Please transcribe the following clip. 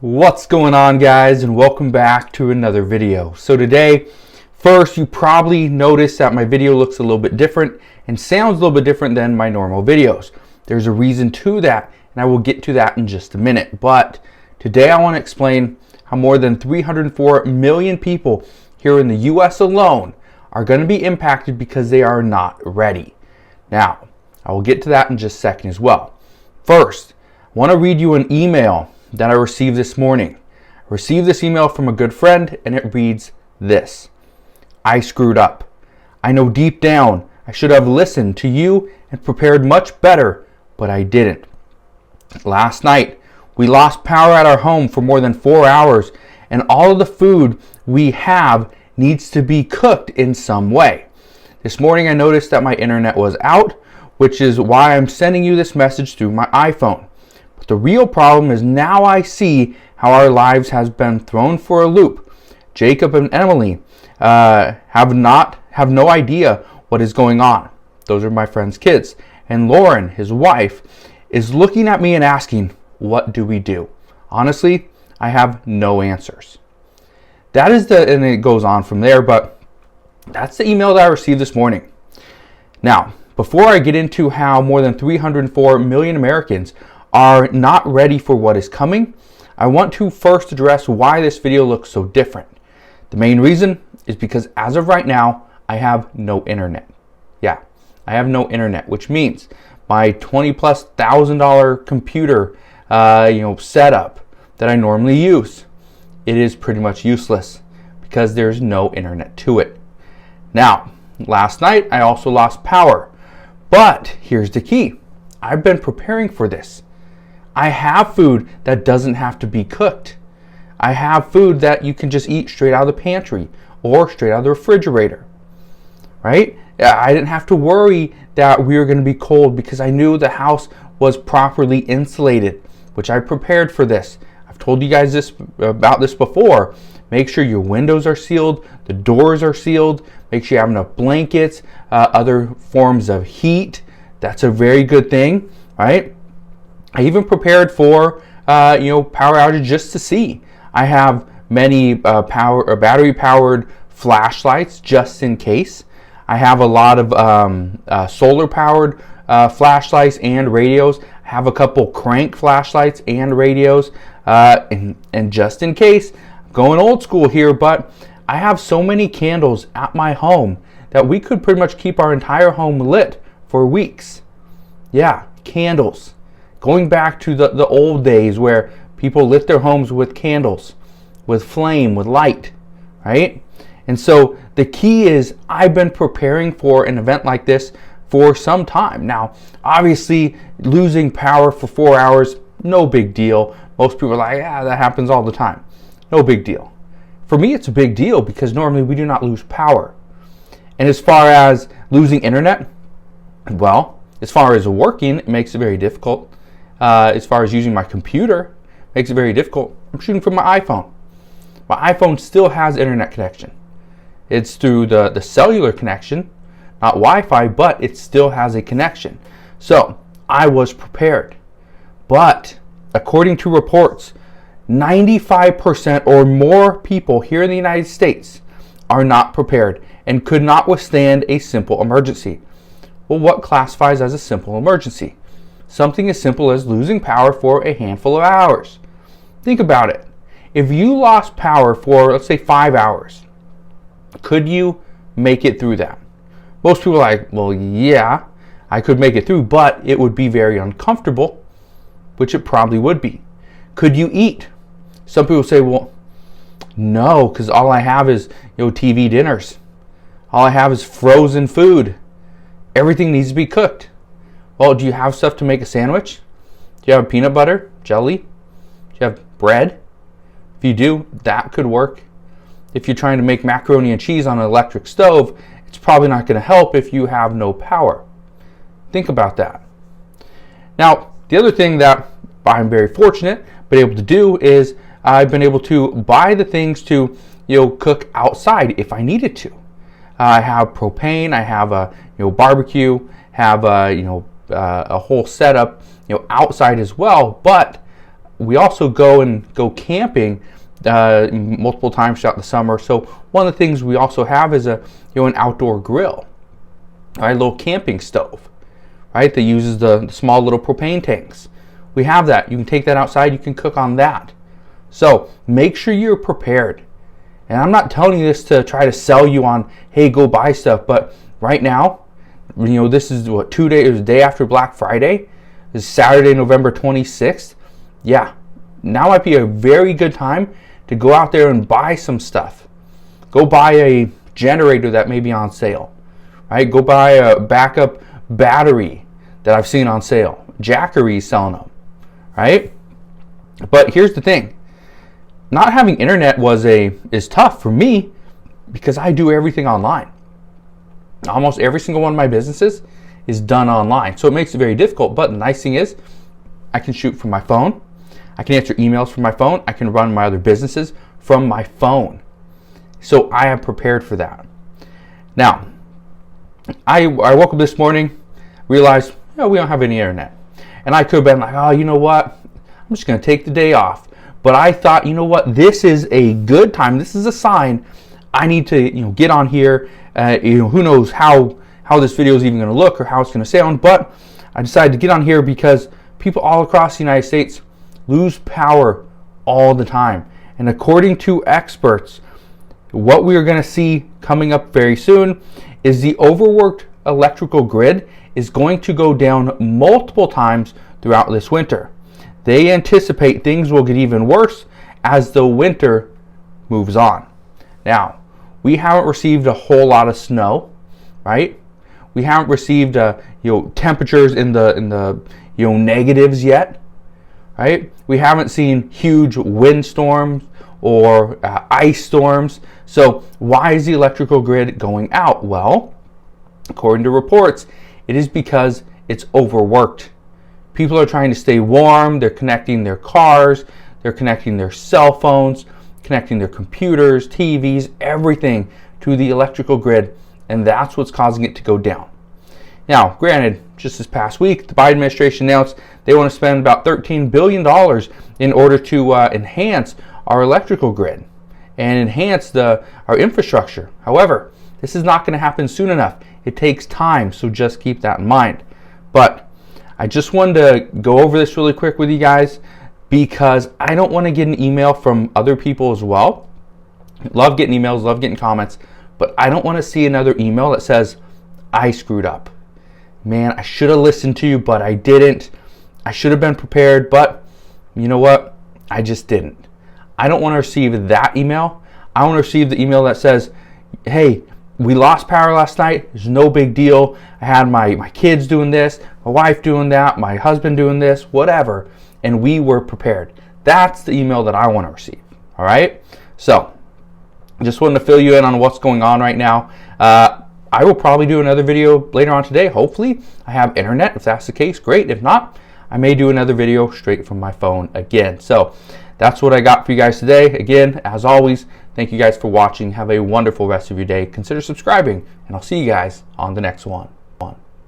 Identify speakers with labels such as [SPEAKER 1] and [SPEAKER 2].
[SPEAKER 1] What's going on, guys, and welcome back to another video. So today, first, you probably noticed that my video looks a little bit different and sounds a little bit different than my normal videos. There's a reason to that, and I will get to that in just a minute. But today I want to explain how more than 304 million people here in the US alone are going to be impacted because they are not ready. Now, I will get to that in just a second as well. First, I want to read you an email that I received this morning. I received this email from a good friend, and it reads this: I screwed up. I know deep down I should have listened to you and prepared much better, but I didn't. Last night, we lost power at our home for more than 4 hours, and all of the food we have needs to be cooked in some way. This morning I noticed that my internet was out, which is why I'm sending you this message through my iPhone. But the real problem is now I see how our lives has been thrown for a loop. Jacob and Emily have no idea what is going on. Those are my friend's kids. And Lauren, his wife, is looking at me and asking, what do we do? Honestly, I have no answers. And it goes on from there, but that's the email that I received this morning. Now, before I get into how more than 304 million Americans are not ready for what is coming, I want to first address why this video looks so different. The main reason is because as of right now, I have no internet. Yeah, I have no internet, which means my $20,000+ computer setup that I normally use, it is pretty much useless because there's no internet to it. Now, last night I also lost power, but here's the key. I've been preparing for this. I have food that doesn't have to be cooked. I have food that you can just eat straight out of the pantry or straight out of the refrigerator, right? I didn't have to worry that we were going to be cold because I knew the house was properly insulated, which I prepared for this. I've told you guys about this before. Make sure your windows are sealed, the doors are sealed, make sure you have enough blankets, other forms of heat. That's a very good thing, right? I even prepared for power outage just to see. I have many battery-powered flashlights just in case. I have a lot of solar-powered flashlights and radios. I have a couple crank flashlights and radios, and just in case, I'm going old school here, but I have so many candles at my home that we could pretty much keep our entire home lit for weeks. Yeah, candles. Going back to the old days where people lit their homes with candles, with flame, with light, right? And so the key is I've been preparing for an event like this for some time. Now, obviously, losing power for 4 hours, no big deal. Most people are like, yeah, that happens all the time. No big deal. For me, it's a big deal because normally we do not lose power. And as far as losing internet, well, as far as working, it makes it very difficult. As far as using my computer, makes it very difficult. I'm shooting from my iPhone. My iPhone still has internet connection. It's through the cellular connection, not Wi-Fi, but it still has a connection. So I was prepared. But according to reports, 95% or more people here in the United States are not prepared and could not withstand a simple emergency. Well, what classifies as a simple emergency? Something as simple as losing power for a handful of hours. Think about it. If you lost power for, let's say, 5 hours, could you make it through that? Most people are like, well, yeah, I could make it through, but it would be very uncomfortable, which it probably would be. Could you eat? Some people say, well, no, because all I have is TV dinners. All I have is frozen food. Everything needs to be cooked. Well, do you have stuff to make a sandwich? Do you have peanut butter, jelly? Do you have bread? If you do, that could work. If you're trying to make macaroni and cheese on an electric stove, it's probably not going to help if you have no power. Think about that. Now, the other thing that I'm very fortunate been able to do is I've been able to buy the things to cook outside if I needed to. I have propane, I have a barbecue, have a whole setup outside as well, but we also go camping multiple times throughout the summer. So one of the things we also have is an outdoor grill, right? A little camping stove, right? That uses the small little propane tanks. We have that. You can take that outside. You can cook on that. So make sure you're prepared. And I'm not telling you this to try to sell you on, hey, go buy stuff. But right now, this is what, 2 days, the day after Black Friday. This is Saturday, November 26th. Yeah, now might be a very good time to go out there and buy some stuff. Go buy a generator that may be on sale, right? Go buy a backup battery that I've seen on sale. Jackery's selling them, right? But here's the thing. Not having internet is tough for me because I do everything online. Almost every single one of my businesses is done online. So it makes it very difficult. But the nice thing is I can shoot from my phone. I can answer emails from my phone. I can run my other businesses from my phone. So I am prepared for that. Now, I woke up this morning, realized we don't have any internet. And I could have been like, oh, you know what? I'm just going to take the day off. But I thought, you know what? This is a good time. This is a sign. I need to get on here. Who knows how this video is even going to look or how it's going to sound. But I decided to get on here because people all across the United States lose power all the time. And according to experts, what we are going to see coming up very soon is the overworked electrical grid is going to go down multiple times throughout this winter. They anticipate things will get even worse as the winter moves on. Now, we haven't received a whole lot of snow, right? We haven't received temperatures in the negatives yet, right? We haven't seen huge windstorms or ice storms. So why is the electrical grid going out? Well, according to reports, it is because it's overworked. People are trying to stay warm. They're connecting their cars. They're connecting their cell phones, connecting their computers, TVs, everything to the electrical grid. And that's what's causing it to go down. Now, granted, just this past week, the Biden administration announced they want to spend about $13 billion in order to enhance our electrical grid and enhance our infrastructure. However, this is not going to happen soon enough. It takes time, so just keep that in mind. But I just wanted to go over this really quick with you guys because I don't want to get an email from other people as well. Love getting emails, love getting comments, but I don't want to see another email that says, I screwed up. Man, I should have listened to you, but I didn't. I should have been prepared, but you know what? I just didn't. I don't want to receive that email. I want to receive the email that says, hey, we lost power last night. There's no big deal. I had my kids doing this, my wife doing that, my husband doing this, whatever, and we were prepared. That's the email that I want to receive. All right? So, just wanted to fill you in on what's going on right now. I will probably do another video later on today. Hopefully, I have internet. If that's the case, great. If not, I may do another video straight from my phone again. So, that's what I got for you guys today. Again, as always, thank you guys for watching. Have a wonderful rest of your day. Consider subscribing, and I'll see you guys on the next one.